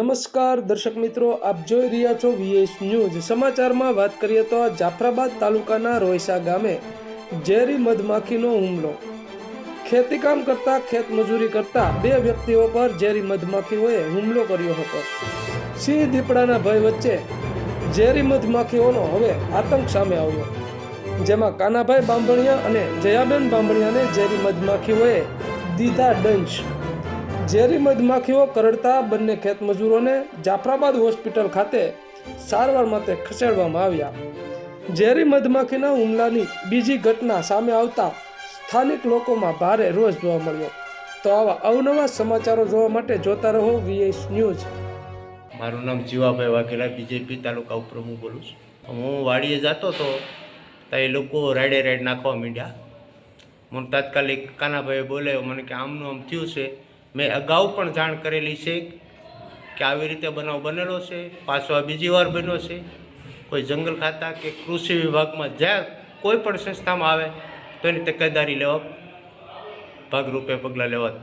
નમસ્કાર દર્શક મિત્રો, આપ જોઈ રહ્યા છો VS ન્યૂઝ। સમાચારમાં વાત કરીએ તો જાફરાબાદ તાલુકાના રોયસા ગામે ઝેરી મધમાખીનો હુમલો। ખેતીકામ કરતા ખેતમજૂરી કરતા બે વ્યક્તિઓ પર ઝેરી મધમાખીઓએ હુમલો કર્યો હતો। સિંહ દીપડાના ભય વચ્ચે ઝેરી મધમાખીઓનો હવે આતંક સામે આવ્યો, જેમાં કાનાભાઈ બાંભણિયા અને જયાબેન બાંભણિયાને ઝેરી મધમાખીઓએ દીધા ડંચ। ઝેરી મધમાખીઓ કરડતા બંને ખેતમજૂરોને જાફરાબાદ હોસ્પિટલ ખાતે સારવાર માટે ખસેડવામાં આવ્યા। ઝેરી મધમાખીના હુમલાની બીજી ઘટના સામે આવતા સ્થાનિક લોકોમાં ભારે રોષ જોવા મળ્યો। તો આવા અવનવા સમાચારો જોવા માટે જોતા રહો VS ન્યૂઝ। મારું નામ જીવાભાઈ વાઘેલા, બીજેપી તાલુકા ઉપપ્રમુખ બોલું છું। હું વાડીએ જતો હતો તો એ લોકો રાઈડ નાખવા માંડ્યા। મને તાત્કાલિક કાનાભાઈએ બોલાવ્યો, મને કે આમનું આમ થયું છે। મેં અગાઉ પણ જાણ કરેલી છે કે આવી રીતે બનાવ બનેલો છે, પાછો આ બીજી વાર બન્યો છે। કોઈ જંગલ ખાતા કે કૃષિ વિભાગમાં જ્યાં કોઈ પણ સંસ્થામાં આવે તો એની તકેદારી લેવા ભાગરૂપે પગલાં લેવા